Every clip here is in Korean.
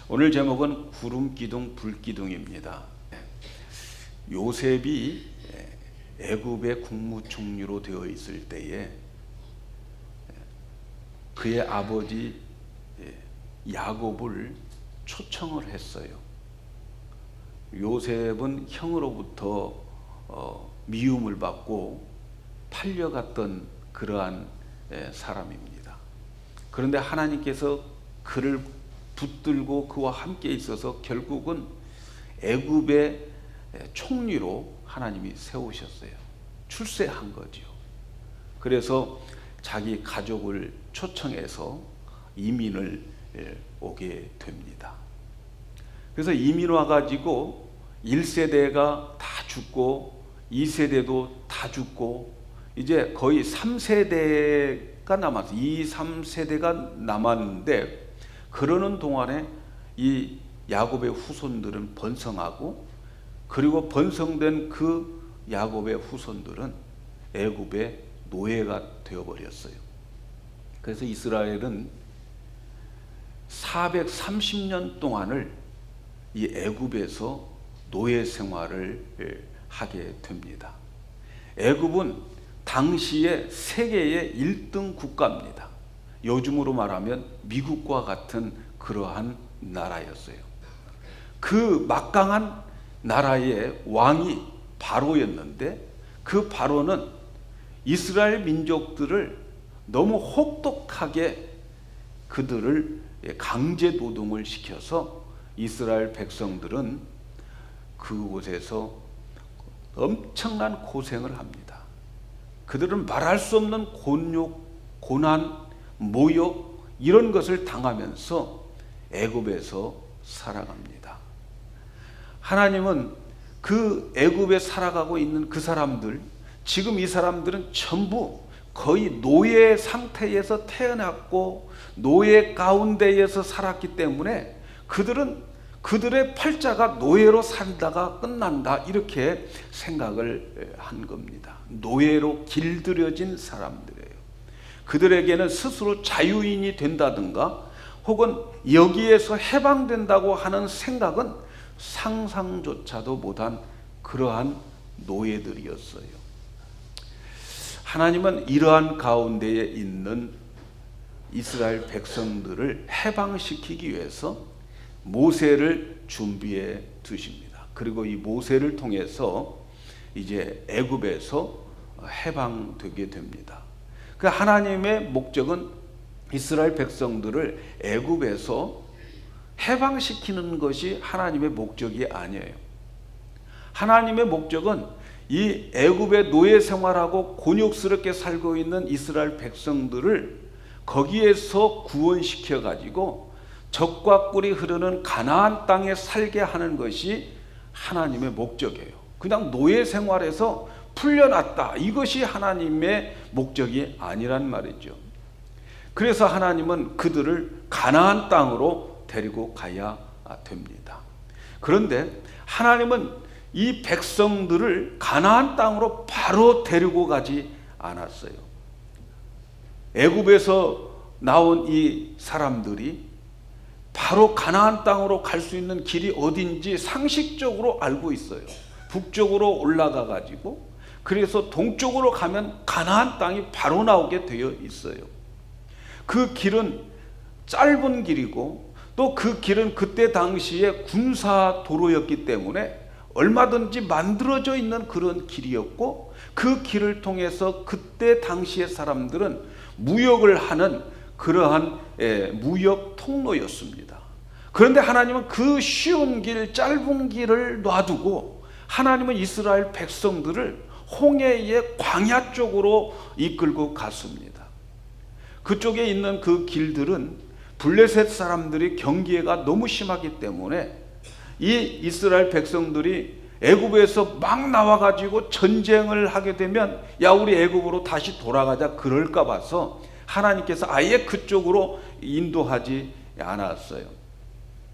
오늘 제목은 구름기둥 불기둥입니다. 요셉이 애굽의 국무총리로 되어 있을 때에 그의 아버지 야곱을 초청을 했어요. 요셉은 형으로부터 미움을 받고 팔려갔던 그러한 사람입니다. 그런데 하나님께서 그를 붙들고 그와 함께 있어서 결국은 애굽의 총리로 하나님이 세우셨어요. 출세한 거죠. 그래서 자기 가족을 초청해서 이민을 오게 됩니다. 그래서 이민 와가지고 1세대가 다 죽고 2세대도 다 죽고 이제 거의 3세대가 남았어요. 2, 3세대가 남았는데 그러는 동안에 이 야곱의 후손들은 번성하고, 그리고 번성된 그 야곱의 후손들은 애굽의 노예가 되어버렸어요. 그래서 이스라엘은 430년 동안을 이 애굽에서 노예 생활을 하게 됩니다. 애굽은 당시에 세계의 1등 국가입니다. 요즘으로 말하면 미국과 같은 그러한 나라였어요. 그 막강한 나라의 왕이 바로였는데, 그 바로는 이스라엘 민족들을 너무 혹독하게 그들을 강제 노동을 시켜서 이스라엘 백성들은 그곳에서 엄청난 고생을 합니다. 그들은 말할 수 없는 곤욕, 고난, 모욕 이런 것을 당하면서 애굽에서 살아갑니다. 하나님은 그 애굽에 살아가고 있는 그 사람들, 지금 이 사람들은 전부 거의 노예 상태에서 태어났고 노예 가운데에서 살았기 때문에 그들은 그들의 팔자가 노예로 살다가 끝난다, 이렇게 생각을 한 겁니다. 노예로 길들여진 사람들이에요. 그들에게는 스스로 자유인이 된다든가 혹은 여기에서 해방된다고 하는 생각은 상상조차도 못한 그러한 노예들이었어요. 하나님은 이러한 가운데에 있는 이스라엘 백성들을 해방시키기 위해서 모세를 준비해 두십니다. 그리고 이 모세를 통해서 이제 애굽에서 해방되게 됩니다. 그 하나님의 목적은 이스라엘 백성들을 애굽에서 해방시키는 것이 하나님의 목적이 아니에요. 하나님의 목적은 이 애굽의 노예 생활하고 곤욕스럽게 살고 있는 이스라엘 백성들을 거기에서 구원시켜 가지고 젖과 꿀이 흐르는 가나안 땅에 살게 하는 것이 하나님의 목적이에요. 그냥 노예 생활에서 풀려났다, 이것이 하나님의 목적이 아니란 말이죠. 그래서 하나님은 그들을 가나안 땅으로 데리고 가야 됩니다. 그런데 하나님은 이 백성들을 가나안 땅으로 바로 데리고 가지 않았어요. 애굽에서 나온 이 사람들이 바로 가나안 땅으로 갈 수 있는 길이 어딘지 상식적으로 알고 있어요. 북쪽으로 올라가 가지고 그래서 동쪽으로 가면 가나안 땅이 바로 나오게 되어 있어요. 그 길은 짧은 길이고 또 그 길은 그때 당시에 군사 도로였기 때문에 얼마든지 만들어져 있는 그런 길이었고, 그 길을 통해서 그때 당시의 사람들은 무역을 하는 그러한 무역 통로였습니다. 그런데 하나님은 그 쉬운 길, 짧은 길을 놔두고 하나님은 이스라엘 백성들을 홍해의 광야 쪽으로 이끌고 갔습니다. 그쪽에 있는 그 길들은 블레셋 사람들이 경계가 너무 심하기 때문에 이 이스라엘 백성들이 애굽에서 막 나와가지고 전쟁을 하게 되면 야, 우리 애굽으로 다시 돌아가자, 그럴까 봐서 하나님께서 아예 그쪽으로 인도하지 않았어요.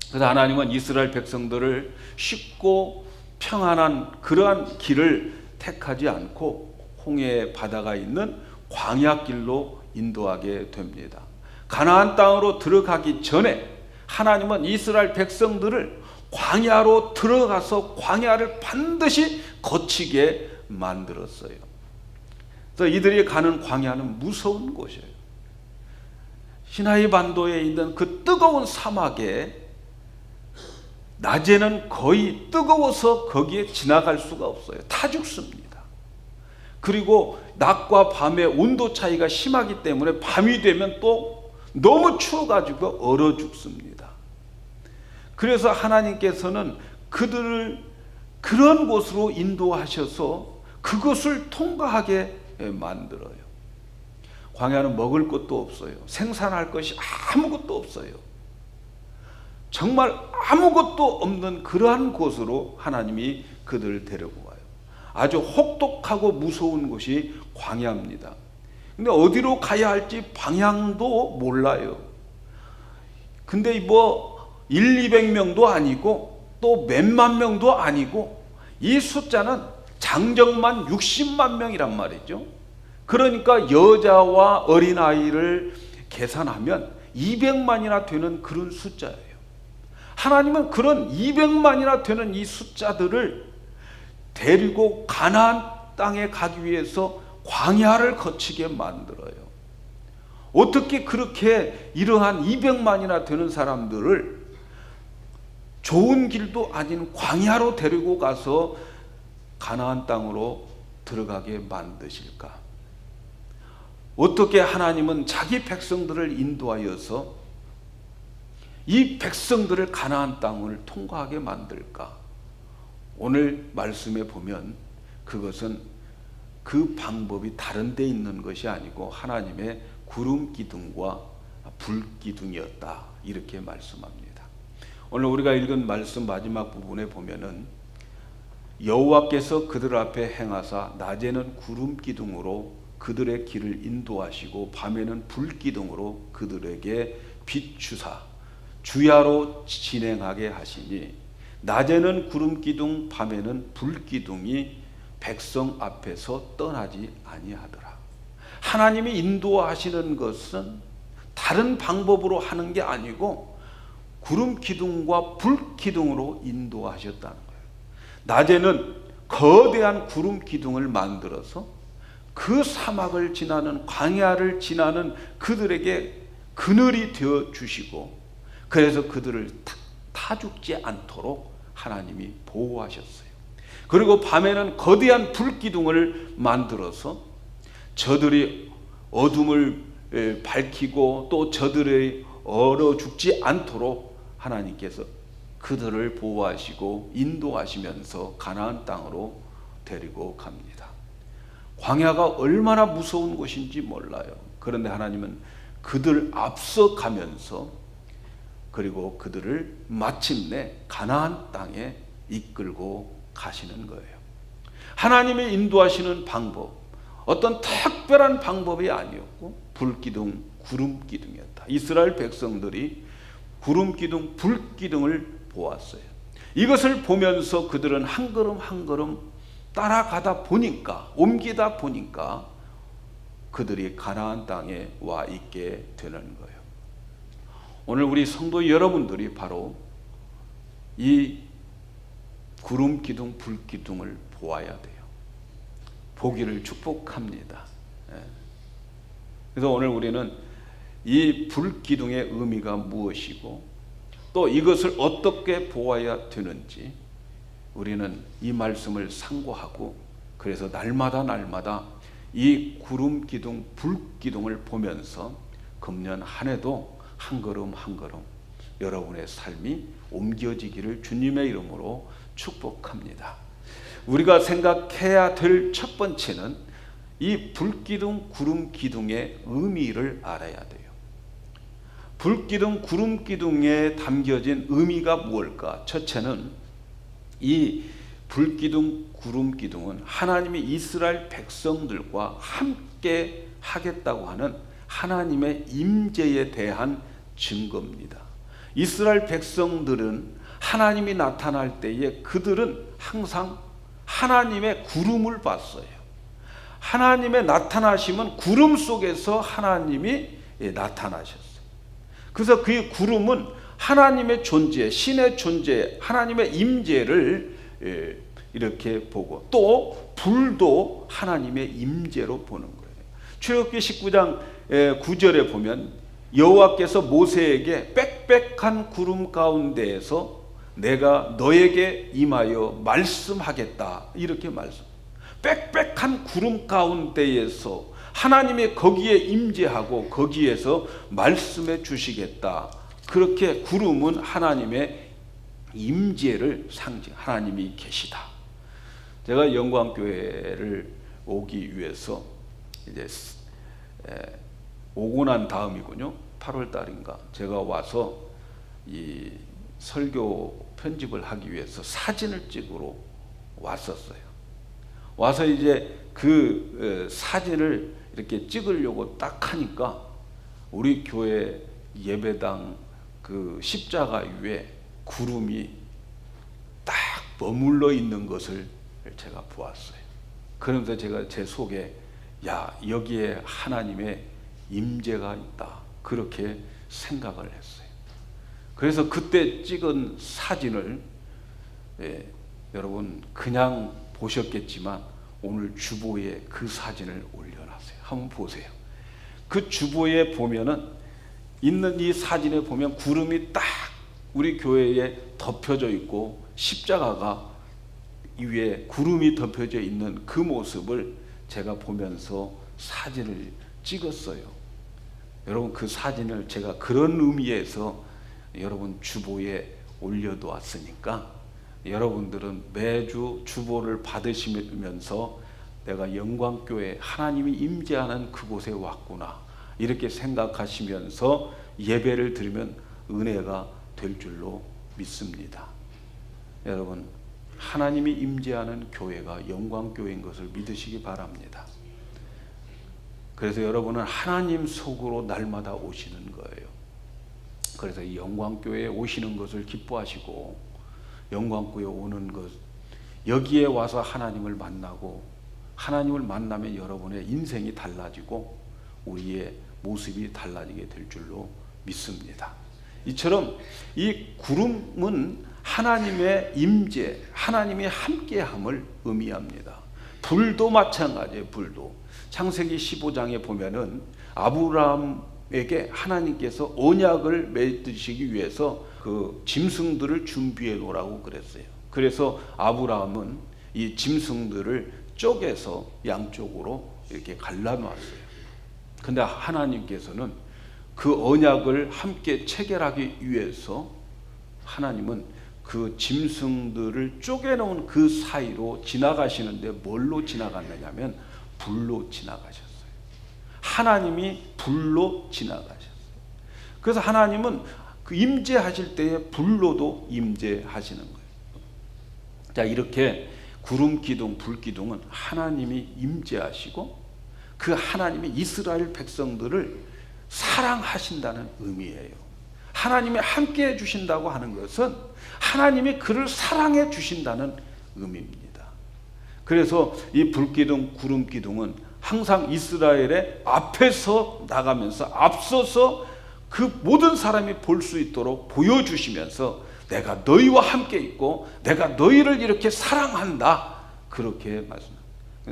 그래서 하나님은 이스라엘 백성들을 쉽고 평안한 그러한 길을 택하지 않고 홍해 바다가 있는 광야길로 인도하게 됩니다. 가나안 땅으로 들어가기 전에 하나님은 이스라엘 백성들을 광야로 들어가서 광야를 반드시 거치게 만들었어요. 그래서 이들이 가는 광야는 무서운 곳이에요. 시나이 반도에 있는 그 뜨거운 사막에 낮에는 거의 뜨거워서 거기에 지나갈 수가 없어요. 타 죽습니다. 그리고 낮과 밤의 온도 차이가 심하기 때문에 밤이 되면 또 너무 추워가지고 얼어 죽습니다. 그래서 하나님께서는 그들을 그런 곳으로 인도하셔서 그것을 통과하게 만들어요. 광야는 먹을 것도 없어요. 생산할 것이 아무것도 없어요. 정말 아무것도 없는 그러한 곳으로 하나님이 그들을 데리고 와요. 아주 혹독하고 무서운 곳이 광야입니다. 근데 어디로 가야 할지 방향도 몰라요. 근데 뭐 200명도 아니고 또 몇만 명도 아니고 이 숫자는 장정만 60만 명이란 말이죠. 그러니까 여자와 어린아이를 계산하면 200만이나 되는 그런 숫자예요. 하나님은 그런 200만이나 되는 이 숫자들을 데리고 가나안 땅에 가기 위해서 광야를 거치게 만들어요. 어떻게 그렇게 이러한 200만이나 되는 사람들을 좋은 길도 아닌 광야로 데리고 가서 가나안 땅으로 들어가게 만드실까? 어떻게 하나님은 자기 백성들을 인도하여서 이 백성들을 가나안 땅을 통과하게 만들까? 오늘 말씀에 보면 그것은 그 방법이 다른 데 있는 것이 아니고 하나님의 구름 기둥과 불 기둥이었다, 이렇게 말씀합니다. 오늘 우리가 읽은 말씀 마지막 부분에 보면은 여호와께서 그들 앞에 행하사 낮에는 구름 기둥으로 그들의 길을 인도하시고 밤에는 불 기둥으로 그들에게 비추사 주야로 진행하게 하시니 낮에는 구름 기둥 밤에는 불 기둥이 백성 앞에서 떠나지 아니하더라. 하나님이 인도하시는 것은 다른 방법으로 하는 게 아니고 구름 기둥과 불 기둥으로 인도하셨다는 거예요. 낮에는 거대한 구름 기둥을 만들어서 그 사막을 지나는 광야를 지나는 그들에게 그늘이 되어 주시고, 그래서 그들을 타 죽지 않도록 하나님이 보호하셨어요. 그리고 밤에는 거대한 불기둥을 만들어서 저들이 어둠을 밝히고 또 저들이 얼어 죽지 않도록 하나님께서 그들을 보호하시고 인도하시면서 가나안 땅으로 데리고 갑니다. 광야가 얼마나 무서운 곳인지 몰라요. 그런데 하나님은 그들 앞서 가면서 그리고 그들을 마침내 가나안 땅에 이끌고 가시는 거예요. 하나님이 인도하시는 방법, 어떤 특별한 방법이 아니었고 불기둥, 구름기둥이었다. 이스라엘 백성들이 구름기둥, 불기둥을 보았어요. 이것을 보면서 그들은 한 걸음 한 걸음 따라가다 보니까, 옮기다 보니까 그들이 가나안 땅에 와 있게 되는 거예요. 오늘 우리 성도 여러분들이 바로 이 구름 기둥, 불 기둥을 보아야 돼요. 보기를 축복합니다. 그래서 오늘 우리는 이 불 기둥의 의미가 무엇이고 또 이것을 어떻게 보아야 되는지 우리는 이 말씀을 상고하고, 그래서 날마다 이 구름 기둥, 불 기둥을 보면서 금년 한 해도 한 걸음 한 걸음 여러분의 삶이 옮겨지기를 주님의 이름으로 축복합니다. 우리가 생각해야 될 첫 번째는 이 불기둥, 구름기둥의 의미를 알아야 돼요. 불기둥, 구름기둥에 담겨진 의미가 무엇일까? 첫째는 이 불기둥, 구름기둥은 하나님이 이스라엘 백성들과 함께 하겠다고 하는 하나님의 임재에 대한 증거입니다. 이스라엘 백성들은 하나님이 나타날 때에 그들은 항상 하나님의 구름을 봤어요. 하나님의 나타나심은 구름 속에서 하나님이 나타나셨어요. 그래서 그 구름은 하나님의 존재, 신의 존재, 하나님의 임재를 이렇게 보고, 또 불도 하나님의 임재로 보는 거예요. 출애굽기 19장 9절에 보면 여호와께서 모세에게 빽빽한 구름 가운데에서 내가 너에게 임하여 말씀하겠다, 이렇게 말씀. 빽빽한 구름 가운데에서 하나님이 거기에 임재하고 거기에서 말씀해 주시겠다. 그렇게 구름은 하나님의 임재를 상징, 하나님이 계시다. 제가 영광교회를 오기 위해서 이제 오고 난 다음이군요. 8월 달인가 제가 와서 이 설교 편집을 하기 위해서 사진을 찍으러 왔었어요. 와서 이제 그 사진을 이렇게 찍으려고 딱 하니까 우리 교회 예배당 그 십자가 위에 구름이 딱 머물러 있는 것을 제가 보았어요. 그러면서 제가 제 속에 야, 여기에 하나님의 임재가 있다, 그렇게 생각을 했어요. 그래서 그때 찍은 사진을 여러분 그냥 보셨겠지만 오늘 주보에 그 사진을 올려놨어요. 한번 보세요. 그 주보에 보면은 있는 이 사진에 보면 구름이 딱 우리 교회에 덮여져 있고 십자가가 위에 구름이 덮여져 있는 그 모습을 제가 보면서 사진을 찍었어요. 여러분 그 사진을 제가 그런 의미에서 여러분 주보에 올려두었으니까 여러분들은 매주 주보를 받으시면서 내가 영광교회 하나님이 임재하는 그곳에 왔구나, 이렇게 생각하시면서 예배를 드리면 은혜가 될 줄로 믿습니다. 여러분 하나님이 임재하는 교회가 영광교회인 것을 믿으시기 바랍니다. 그래서 여러분은 하나님 속으로 날마다 오시는 거예요. 그래서 이 영광교회에 오시는 것을 기뻐하시고 영광교회에 오는 것, 여기에 와서 하나님을 만나고 하나님을 만나면 여러분의 인생이 달라지고 우리의 모습이 달라지게 될 줄로 믿습니다. 이처럼 이 구름은 하나님의 임재, 하나님의 함께함을 의미합니다. 불도 마찬가지예요. 불도 창세기 15장에 보면은 아브라함에게 하나님께서 언약을 맺으시기 위해서 그 짐승들을 준비해 놓으라고 그랬어요. 그래서 아브라함은 이 짐승들을 쪼개서 양쪽으로 이렇게 갈라놓았어요. 근데 하나님께서는 그 언약을 함께 체결하기 위해서 하나님은 그 짐승들을 쪼개놓은 그 사이로 지나가시는데 뭘로 지나갔느냐면 불로 지나가셨어요. 하나님이 불로 지나가셨어요. 그래서 하나님은 그 임재하실 때에 불로도 임재하시는 거예요. 자, 이렇게 구름 기둥, 불 기둥은 하나님이 임재하시고 그 하나님이 이스라엘 백성들을 사랑하신다는 의미예요. 하나님이 함께 해주신다고 하는 것은 하나님이 그를 사랑해 주신다는 의미입니다. 그래서 이 불기둥, 구름기둥은 항상 이스라엘의 앞에서 나가면서 앞서서 그 모든 사람이 볼 수 있도록 보여주시면서 내가 너희와 함께 있고 내가 너희를 이렇게 사랑한다, 그렇게 말씀합니다.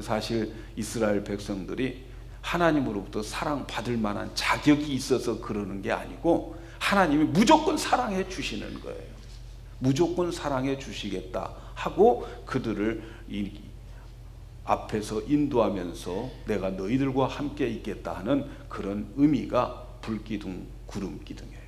사실 이스라엘 백성들이 하나님으로부터 사랑받을 만한 자격이 있어서 그러는 게 아니고 하나님이 무조건 사랑해 주시는 거예요. 무조건 사랑해 주시겠다 하고 그들을 앞에서 인도하면서 내가 너희들과 함께 있겠다 하는 그런 의미가 불기둥, 구름기둥이에요.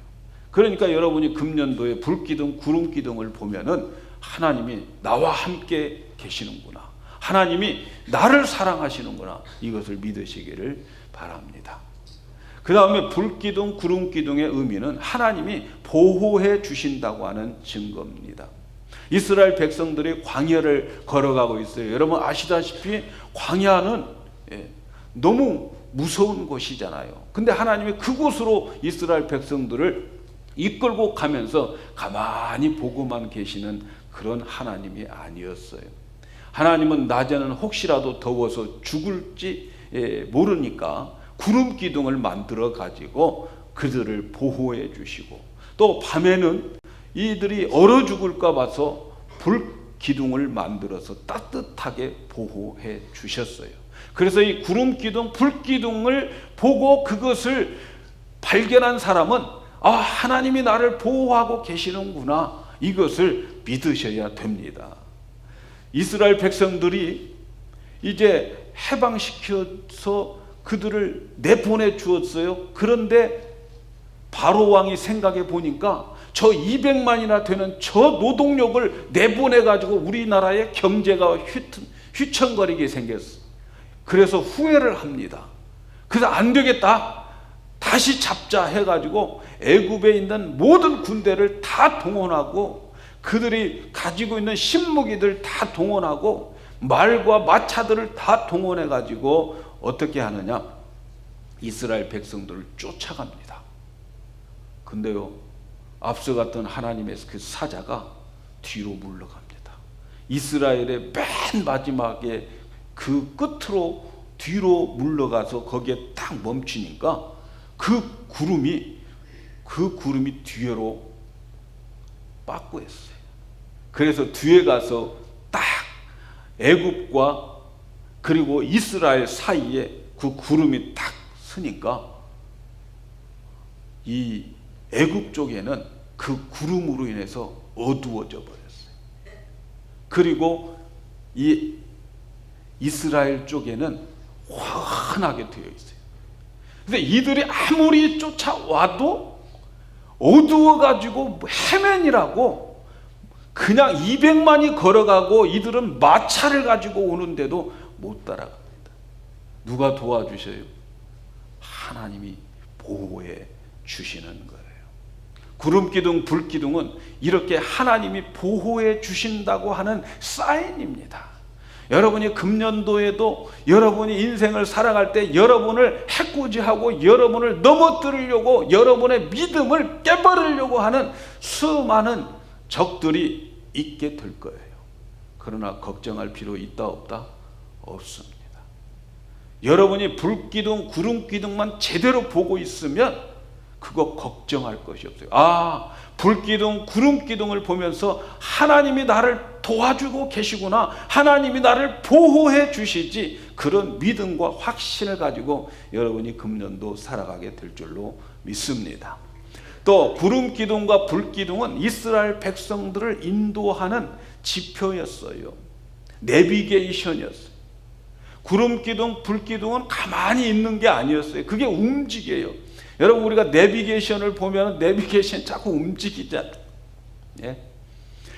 그러니까 여러분이 금년도에 불기둥, 구름기둥을 보면은 하나님이 나와 함께 계시는구나, 하나님이 나를 사랑하시는구나, 이것을 믿으시기를 바랍니다. 그 다음에 불기둥, 구름기둥의 의미는 하나님이 보호해 주신다고 하는 증거입니다. 이스라엘 백성들이 광야를 걸어가고 있어요. 여러분 아시다시피 광야는 너무 무서운 곳이잖아요. 근데 하나님이 그곳으로 이스라엘 백성들을 이끌고 가면서 가만히 보고만 계시는 그런 하나님이 아니었어요. 하나님은 낮에는 혹시라도 더워서 죽을지 모르니까 구름 기둥을 만들어 가지고 그들을 보호해 주시고, 또 밤에는 이들이 얼어 죽을까 봐서 불기둥을 만들어서 따뜻하게 보호해 주셨어요. 그래서 이 구름기둥, 불기둥을 보고 그것을 발견한 사람은 하나님이 나를 보호하고 계시는구나, 이것을 믿으셔야 됩니다. 이스라엘 백성들이 이제 해방시켜서 그들을 내보내 주었어요. 그런데 바로 왕이 생각해 보니까 저 200만이나 되는 저 노동력을 내보내 가지고 우리나라의 경제가 휘청거리게 생겼어. 그래서 후회를 합니다. 그래서 안 되겠다, 다시 잡자 해가지고 애굽에 있는 모든 군대를 다 동원하고 그들이 가지고 있는 신무기들 다 동원하고 말과 마차들을 다 동원해 가지고 어떻게 하느냐, 이스라엘 백성들을 쫓아갑니다. 근데요, 앞서갔던 하나님의 그 사자가 뒤로 물러갑니다. 이스라엘의 맨 마지막에 그 끝으로 뒤로 물러가서 거기에 딱 멈추니까 그 구름이 뒤로 빠꾸했어요. 그래서 뒤에 가서 딱 애굽과 그리고 이스라엘 사이에 그 구름이 딱 서니까 이 애굽 쪽에는 그 구름으로 인해서 어두워져 버렸어요. 그리고 이 이스라엘 쪽에는 환하게 되어 있어요. 근데 이들이 아무리 쫓아와도 어두워가지고 헤맨이라고 그냥 200만이 걸어가고 이들은 마차를 가지고 오는데도 못 따라갑니다. 누가 도와주셔요? 하나님이 보호해 주시는 거예요. 구름기둥, 불기둥은 이렇게 하나님이 보호해 주신다고 하는 사인입니다. 여러분이 금년도에도 여러분이 인생을 살아갈 때 여러분을 해코지하고 여러분을 넘어뜨리려고 여러분의 믿음을 깨버리려고 하는 수많은 적들이 있게 될 거예요. 그러나 걱정할 필요 있다 없다? 없습니다. 여러분이 불기둥, 구름기둥만 제대로 보고 있으면 그거 걱정할 것이 없어요. 불기둥, 구름기둥을 보면서 하나님이 나를 도와주고 계시구나, 하나님이 나를 보호해 주시지, 그런 믿음과 확신을 가지고 여러분이 금년도 살아가게 될 줄로 믿습니다. 또 구름기둥과 불기둥은 이스라엘 백성들을 인도하는 지표였어요. 내비게이션이었어요. 구름기둥, 불기둥은 가만히 있는 게 아니었어요. 그게 움직여요. 여러분, 우리가 내비게이션을 보면 내비게이션 자꾸 움직이잖아요. 예?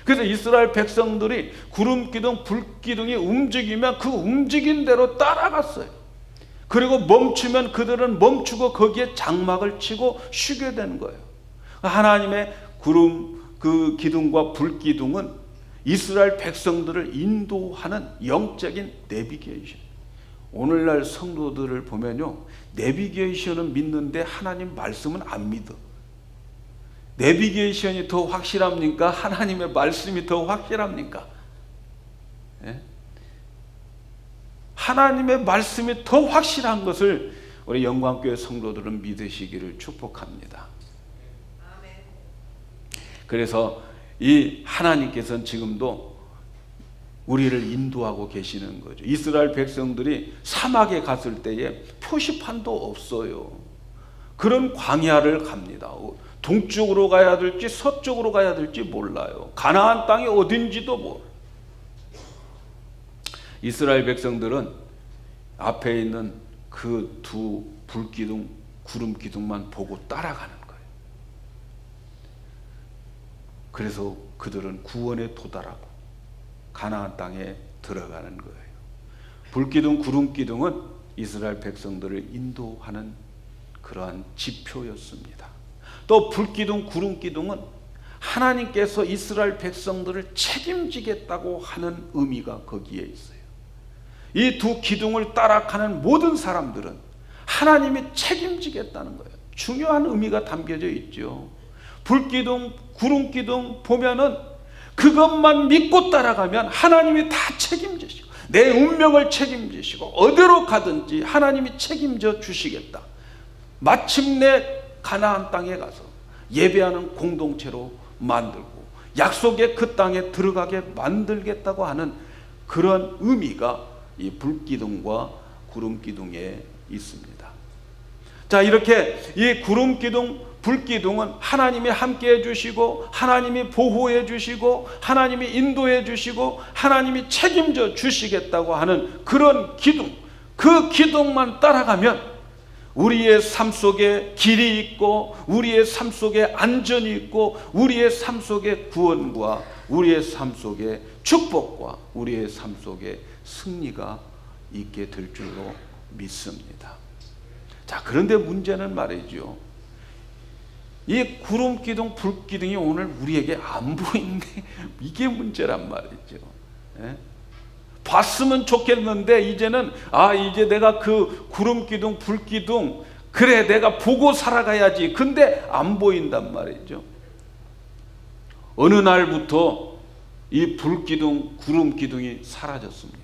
그래서 이스라엘 백성들이 구름기둥, 불기둥이 움직이면 그 움직인 대로 따라갔어요. 그리고 멈추면 그들은 멈추고 거기에 장막을 치고 쉬게 되는 거예요. 하나님의 그 기둥과 불기둥은 이스라엘 백성들을 인도하는 영적인 내비게이션. 오늘날 성도들을 보면요, 내비게이션은 믿는데 하나님 말씀은 안 믿어. 내비게이션이 더 확실합니까? 하나님의 말씀이 더 확실합니까? 예? 하나님의 말씀이 더 확실한 것을 우리 영광교회 성도들은 믿으시기를 축복합니다. 그래서 이 하나님께서는 지금도 우리를 인도하고 계시는 거죠. 이스라엘 백성들이 사막에 갔을 때에 표시판도 없어요. 그런 광야를 갑니다. 동쪽으로 가야 될지 서쪽으로 가야 될지 몰라요. 가나안 땅이 어딘지도 몰라요. 이스라엘 백성들은 앞에 있는 그 두 불기둥, 구름기둥만 보고 따라가는 거예요. 그래서 그들은 구원에 도달하고 가나안 땅에 들어가는 거예요. 불기둥, 구름기둥은 이스라엘 백성들을 인도하는 그러한 지표였습니다. 또 불기둥, 구름기둥은 하나님께서 이스라엘 백성들을 책임지겠다고 하는 의미가 거기에 있어요. 이 두 기둥을 따라가는 모든 사람들은 하나님이 책임지겠다는 거예요. 중요한 의미가 담겨져 있죠. 불기둥, 구름기둥 보면은 그것만 믿고 따라가면 하나님이 다 책임지시고 내 운명을 책임지시고 어디로 가든지 하나님이 책임져 주시겠다. 마침내 가나안 땅에 가서 예배하는 공동체로 만들고 약속의 그 땅에 들어가게 만들겠다고 하는 그런 의미가 이 불기둥과 구름기둥에 있습니다. 자, 이렇게 이 구름기둥, 불기둥은 하나님이 함께 해주시고 하나님이 보호해 주시고 하나님이 인도해 주시고 하나님이 책임져 주시겠다고 하는 그런 기둥, 그 기둥만 따라가면 우리의 삶 속에 길이 있고 우리의 삶 속에 안전이 있고 우리의 삶 속에 구원과 우리의 삶 속에 축복과 우리의 삶 속에 승리가 있게 될 줄로 믿습니다. 자, 그런데 문제는 말이죠, 이 구름기둥, 불기둥이 오늘 우리에게 안 보이네. 이게 문제란 말이죠. 예? 봤으면 좋겠는데 이제는 이제 내가 그 구름기둥, 불기둥, 그래 내가 보고 살아가야지. 근데 안 보인단 말이죠. 어느 날부터 이 불기둥, 구름기둥이 사라졌습니다.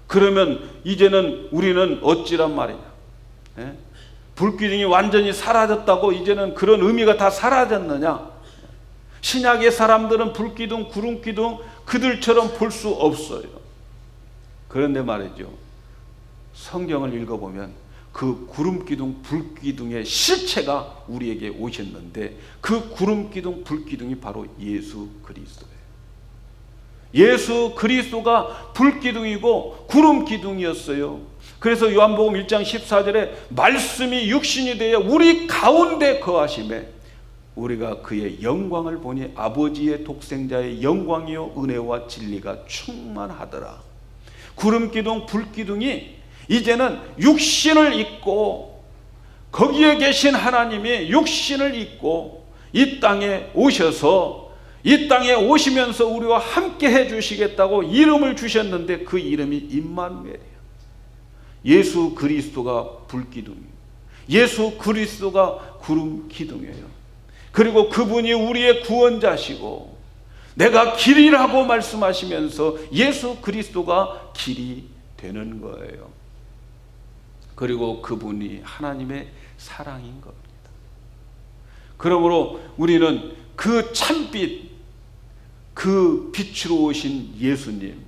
그러면 이제는 우리는 어찌란 말이냐? 예? 불기둥이 완전히 사라졌다고 이제는 그런 의미가 다 사라졌느냐? 신약의 사람들은 불기둥, 구름기둥 그들처럼 볼 수 없어요. 그런데 말이죠, 성경을 읽어보면 그 구름기둥, 불기둥의 실체가 우리에게 오셨는데 그 구름기둥, 불기둥이 바로 예수 그리스도예요. 예수 그리스도가 불기둥이고 구름기둥이었어요. 그래서 요한복음 1장 14절에 말씀이 육신이 되어 우리 가운데 거하심에 우리가 그의 영광을 보니 아버지의 독생자의 영광이요 은혜와 진리가 충만하더라. 구름기둥, 불기둥이 이제는 육신을 입고 거기에 계신 하나님이 육신을 입고 이 땅에 오셔서 이 땅에 오시면서 우리와 함께 해주시겠다고 이름을 주셨는데 그 이름이 임마누엘이에요. 예수 그리스도가 불기둥이에요. 예수 그리스도가 구름기둥이에요. 그리고 그분이 우리의 구원자시고 내가 길이라고 말씀하시면서 예수 그리스도가 길이 되는 거예요. 그리고 그분이 하나님의 사랑인 겁니다. 그러므로 우리는 그 참빛, 그 빛으로 오신 예수님,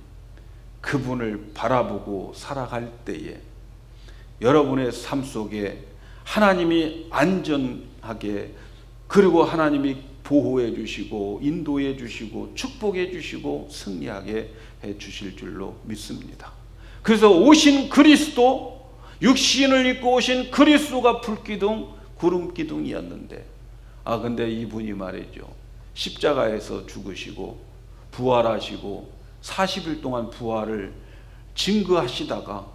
그분을 바라보고 살아갈 때에 여러분의 삶 속에 하나님이 안전하게, 그리고 하나님이 보호해 주시고 인도해 주시고 축복해 주시고 승리하게 해 주실 줄로 믿습니다. 그래서 오신 그리스도, 육신을 입고 오신 그리스도가 불기둥, 구름기둥이었는데 근데 이분이 말이죠, 십자가에서 죽으시고 부활하시고 40일 동안 부활을 증거하시다가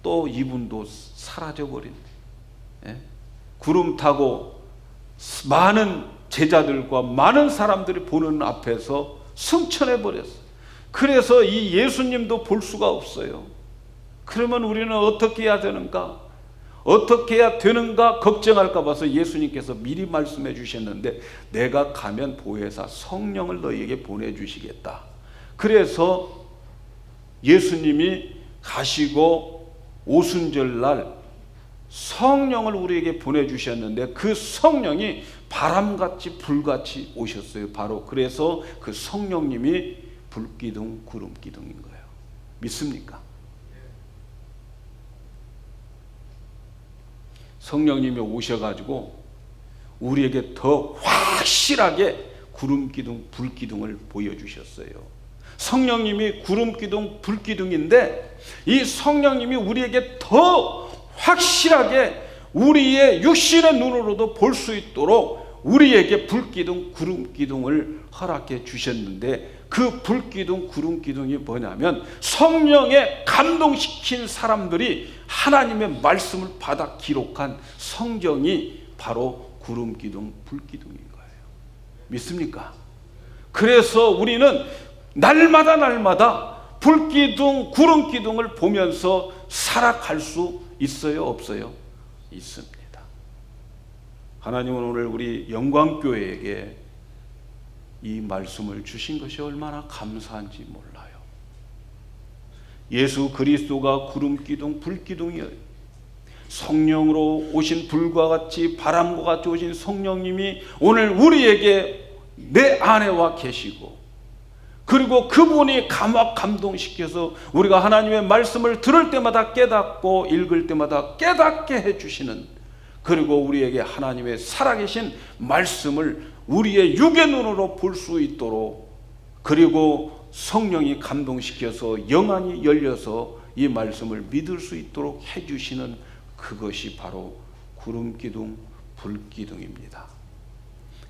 또 이분도 사라져버린, 구름 타고 많은 제자들과 많은 사람들이 보는 앞에서 승천해 버렸어요. 그래서 이 예수님도 볼 수가 없어요. 그러면 우리는 어떻게 해야 되는가? 어떻게 해야 되는가 걱정할까 봐서 예수님께서 미리 말씀해 주셨는데 내가 가면 보혜사 성령을 너희에게 보내주시겠다. 그래서 예수님이 가시고 오순절날 성령을 우리에게 보내주셨는데 그 성령이 바람같이 불같이 오셨어요. 바로 그래서 그 성령님이 불기둥, 구름기둥인 거예요. 믿습니까? 성령님이 오셔가지고 우리에게 더 확실하게 구름기둥, 불기둥을 보여주셨어요. 성령님이 구름기둥, 불기둥인데 이 성령님이 우리에게 더 확실하게 우리의 육신의 눈으로도 볼 수 있도록 우리에게 불기둥, 구름기둥을 허락해 주셨는데 그 불기둥, 구름기둥이 뭐냐면 성령에 감동시킨 사람들이 하나님의 말씀을 받아 기록한 성경이 바로 구름기둥, 불기둥인 거예요. 믿습니까? 그래서 우리는 날마다 불기둥, 구름기둥을 보면서 살아갈 수 있어요, 없어요? 있습니다. 하나님은 오늘 우리 영광교회에게 이 말씀을 주신 것이 얼마나 감사한지 몰라요. 예수 그리스도가 구름기둥, 불기둥이에요. 성령으로 오신 불과 같이 바람과 같이 오신 성령님이 오늘 우리에게 내 안에 와 계시고, 그리고 그분이 감동시켜서 우리가 하나님의 말씀을 들을 때마다 깨닫고 읽을 때마다 깨닫게 해주시는, 그리고 우리에게 하나님의 살아계신 말씀을 우리의 육의 눈으로 볼 수 있도록, 그리고 성령이 감동시켜서 영안이 열려서 이 말씀을 믿을 수 있도록 해주시는, 그것이 바로 구름기둥, 불기둥입니다.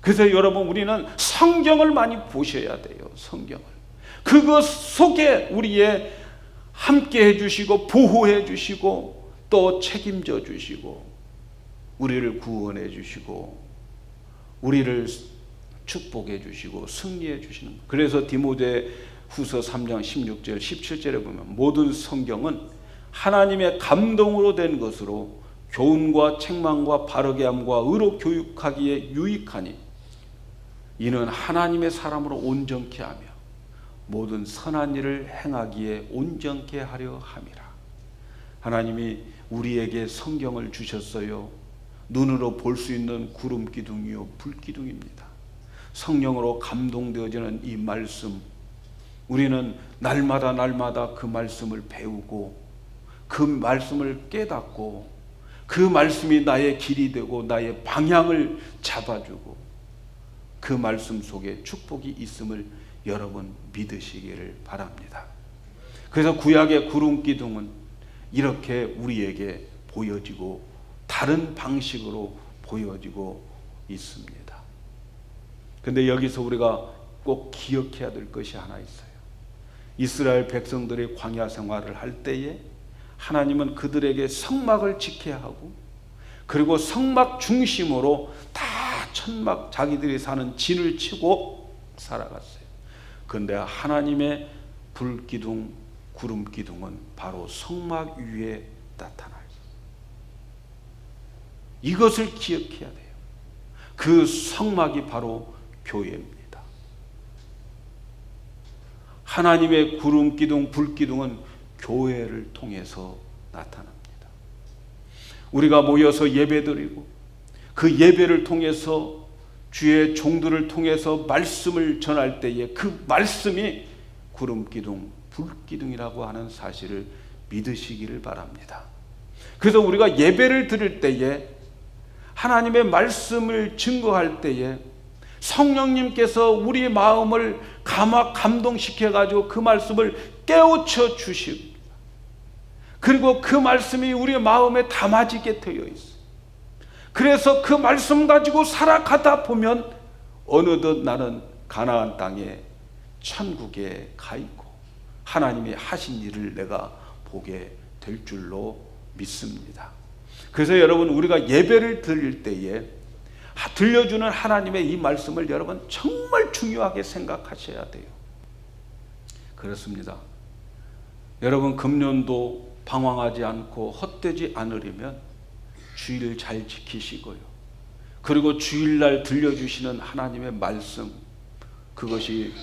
그래서 여러분, 우리는 성경을 많이 보셔야 돼요. 성경을. 그것 속에 우리의 함께 해주시고 보호해 주시고 또 책임져 주시고 우리를 구원해 주시고 우리를 축복해 주시고 승리해 주시는. 그래서 디모데후서 3장 16절 17절에 보면 모든 성경은 하나님의 감동으로 된 것으로 교훈과 책망과 바르게 함과 의로 교육하기에 유익하니 이는 하나님의 사람으로 온전케 하며 모든 선한 일을 행하기에 온전케 하려 함이라. 하나님이 우리에게 성경을 주셨어요. 눈으로 볼 수 있는 구름기둥이요 불기둥입니다. 성령으로 감동되어지는 이 말씀, 우리는 날마다 그 말씀을 배우고 그 말씀을 깨닫고 그 말씀이 나의 길이 되고 나의 방향을 잡아주고 그 말씀 속에 축복이 있음을 여러분 믿으시기를 바랍니다. 그래서 구약의 구름기둥은 이렇게 우리에게 보여지고 다른 방식으로 보여지고 있습니다. 근데 여기서 우리가 꼭 기억해야 될 것이 하나 있어요. 이스라엘 백성들이 광야 생활을 할 때에 하나님은 그들에게 성막을 지켜야 하고, 그리고 성막 중심으로 다 천막 자기들이 사는 진을 치고 살아갔어요. 그런데 하나님의 불기둥, 구름기둥은 바로 성막 위에 나타나요. 이것을 기억해야 돼요. 그 성막이 바로 교회입니다. 하나님의 구름기둥, 불기둥은 교회를 통해서 나타납니다. 우리가 모여서 예배드리고 그 예배를 통해서 주의 종들을 통해서 말씀을 전할 때에 그 말씀이 구름기둥, 불기둥이라고 하는 사실을 믿으시기를 바랍니다. 그래서 우리가 예배를 드릴 때에 하나님의 말씀을 증거할 때에 성령님께서 우리의 마음을 감동시켜 가지고 그 말씀을 깨우쳐 주시고, 그리고 그 말씀이 우리의 마음에 담아지게 되어 있어요. 그래서 그 말씀 가지고 살아가다 보면 어느덧 나는 가나안 땅에 천국에 가 있고 하나님이 하신 일을 내가 보게 될 줄로 믿습니다. 그래서 여러분, 우리가 예배를 드릴 때에 들려주는 하나님의 이 말씀을 여러분 정말 중요하게 생각하셔야 돼요. 그렇습니다. 여러분, 금년도 방황하지 않고 헛되지 않으려면 주일 잘 지키시고요. 그리고 주일날 들려주시는 하나님의 말씀, 그것이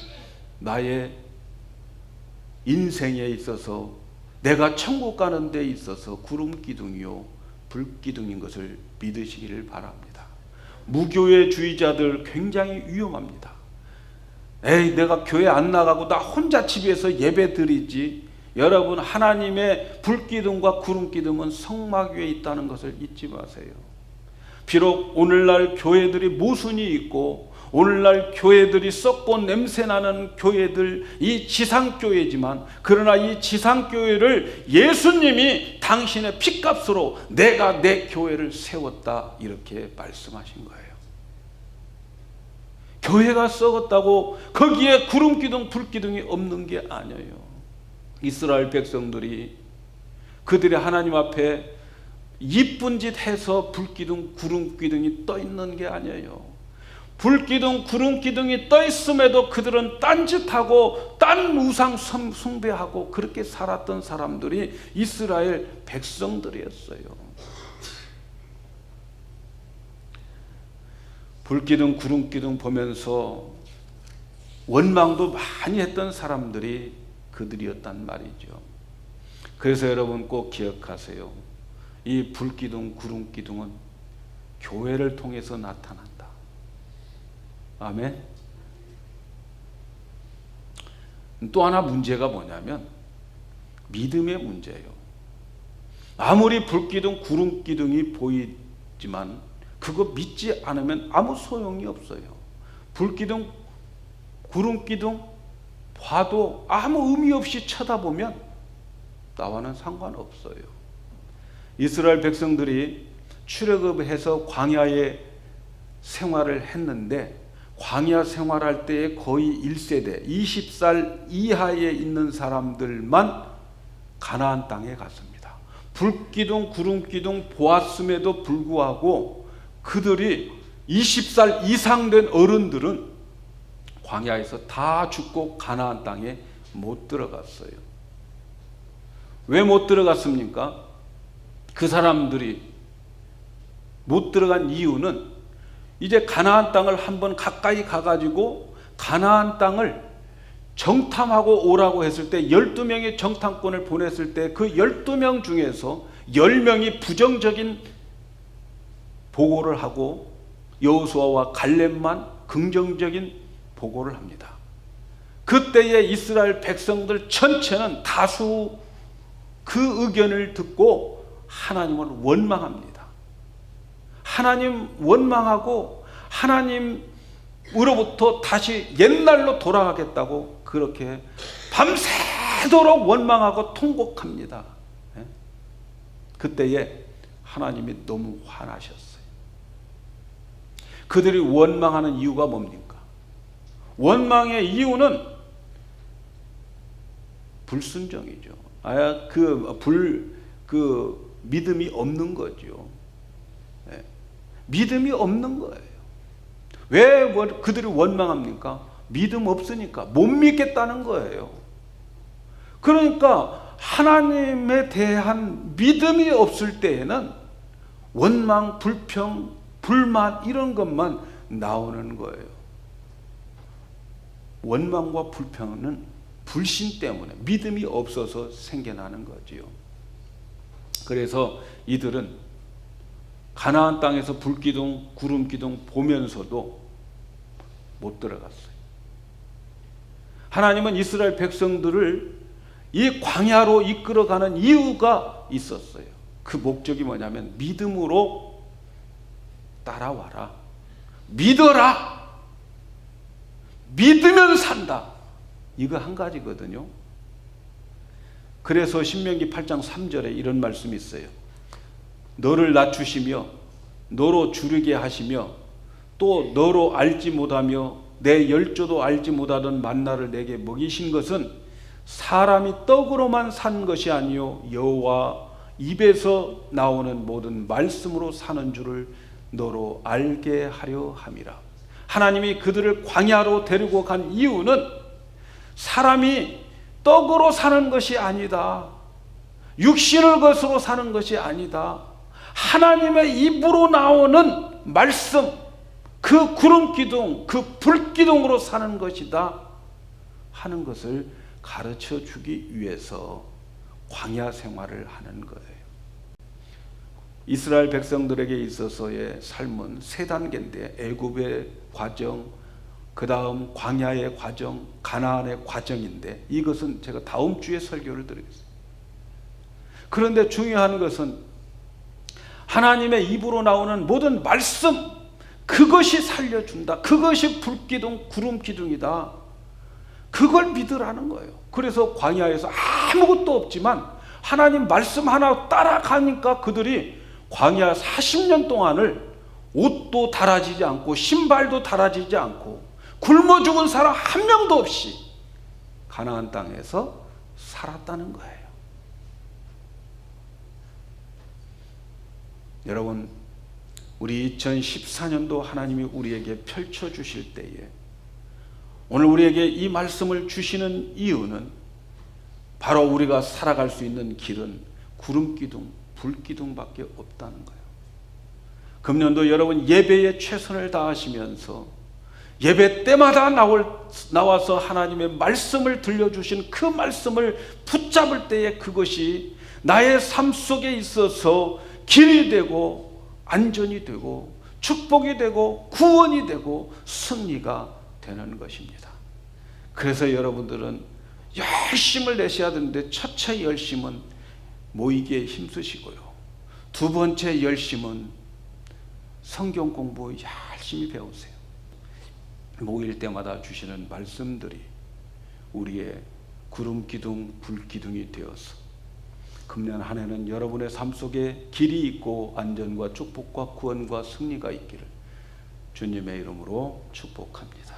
나의 인생에 있어서 내가 천국 가는 데 있어서 구름기둥이요 불기둥인 것을 믿으시기를 바랍니다. 무교회주의자들 굉장히 위험합니다. 에이, 내가 교회 안 나가고 나 혼자 집에서 예배 드리지. 여러분, 하나님의 불기둥과 구름기둥은 성막 위에 있다는 것을 잊지 마세요. 비록 오늘날 교회들이 모순이 있고 오늘날 교회들이 썩고 냄새나는 교회들, 이 지상교회지만, 그러나 이 지상교회를 예수님이 당신의 핏값으로 내가 내 교회를 세웠다 이렇게 말씀하신 거예요. 교회가 썩었다고 거기에 구름기둥 불기둥이 없는 게 아니에요. 이스라엘 백성들이 그들이 하나님 앞에 이쁜 짓 해서 불기둥 구름기둥이 떠 있는 게 아니에요. 불기둥 구름기둥이 떠 있음에도 그들은 딴짓하고 딴 우상 숭배하고 그렇게 살았던 사람들이 이스라엘 백성들이었어요. 불기둥 구름기둥 보면서 원망도 많이 했던 사람들이 그들이었단 말이죠. 그래서 여러분 꼭 기억하세요. 이 불기둥, 구름기둥은 교회를 통해서 나타난다. 아멘. 또 하나 문제가 뭐냐면 믿음의 문제예요. 아무리 불기둥, 구름기둥이 보이지만 그거 믿지 않으면 아무 소용이 없어요. 불기둥, 구름기둥 봐도 아무 의미 없이 쳐다보면 나와는 상관없어요. 이스라엘 백성들이 출애굽해서 광야에 생활을 했는데 광야 생활할 때에 거의 1세대 20살 이하에 있는 사람들만 가나안 땅에 갔습니다. 불기둥, 구름기둥 보았음에도 불구하고 그들이 20살 이상 된 어른들은 광야에서 다 죽고 가나안 땅에 못 들어갔어요. 왜 못 들어갔습니까? 그 사람들이 못 들어간 이유는 이제 가나안 땅을 한번 가까이 가가지고 가나안 땅을 정탐하고 오라고 했을 때 12명의 정탐꾼을 보냈을 때 그 12명 중에서 10명이 부정적인 보고를 하고 여호수아와 갈렙만 긍정적인 보고를 합니다. 그때에 이스라엘 백성들 전체는 다수 그 의견을 듣고 하나님을 원망합니다. 하나님 원망하고 하나님으로부터 다시 옛날로 돌아가겠다고 그렇게 밤새도록 원망하고 통곡합니다. 그때에 하나님이 너무 화나셨어요. 그들이 원망하는 이유가 뭡니까? 원망의 이유는 불순종이죠. 믿음이 없는 거죠. 믿음이 없는 거예요. 왜 그들이 원망합니까? 믿음 없으니까 못 믿겠다는 거예요. 그러니까 하나님에 대한 믿음이 없을 때에는 원망, 불평, 불만 이런 것만 나오는 거예요. 원망과 불평은 불신 때문에 믿음이 없어서 생겨나는 거지요. 그래서 이들은 가나안 땅에서 불기둥, 구름기둥 보면서도 못 들어갔어요. 하나님은 이스라엘 백성들을 이 광야로 이끌어가는 이유가 있었어요. 그 목적이 뭐냐면 믿음으로 따라와라. 믿어라. 믿으면 산다. 이거 한 가지거든요. 그래서 신명기 8장 3절에 이런 말씀이 있어요. 너를 낮추시며 너로 주르게 하시며 또 너로 알지 못하며 내 열조도 알지 못하던 만나를 내게 먹이신 것은 사람이 떡으로만 산 것이 아니요 여호와 입에서 나오는 모든 말씀으로 사는 줄을 너로 알게 하려 함이라. 하나님이 그들을 광야로 데리고 간 이유는 사람이 떡으로 사는 것이 아니다. 육신을 것으로 사는 것이 아니다. 하나님의 입으로 나오는 말씀, 그 구름기둥, 그 불기둥으로 사는 것이다 하는 것을 가르쳐 주기 위해서 광야 생활을 하는 거예요. 이스라엘 백성들에게 있어서의 삶은 세 단계인데 애굽의 과정, 그 다음 광야의 과정, 가나안의 과정인데 이것은 제가 다음 주에 설교를 드리겠습니다. 그런데 중요한 것은 하나님의 입으로 나오는 모든 말씀, 그것이 살려준다. 그것이 불기둥, 구름기둥이다. 그걸 믿으라는 거예요. 그래서 광야에서 아무것도 없지만 하나님 말씀 하나 따라가니까 그들이 광야 40년 동안을 옷도 달아지지 않고 신발도 달아지지 않고 굶어 죽은 사람 한 명도 없이 가나안 땅에서 살았다는 거예요. 여러분, 우리 2014년도 하나님이 우리에게 펼쳐주실 때에 오늘 우리에게 이 말씀을 주시는 이유는 바로 우리가 살아갈 수 있는 길은 구름기둥, 불기둥밖에 없다는 거예요. 금년도 여러분 예배에 최선을 다하시면서 예배 때마다 나와서 하나님의 말씀을 들려주신 그 말씀을 붙잡을 때에 그것이 나의 삶 속에 있어서 길이 되고 안전이 되고 축복이 되고 구원이 되고 승리가 되는 것입니다. 그래서 여러분들은 열심을 내셔야 되는데, 첫째 열심은 모이기에 힘쓰시고요, 두 번째 열심은 성경 공부 열심히 배우세요. 모일 때마다 주시는 말씀들이 우리의 구름 기둥, 불 기둥이 되어서 금년 한 해는 여러분의 삶 속에 길이 있고 안전과 축복과 구원과 승리가 있기를 주님의 이름으로 축복합니다.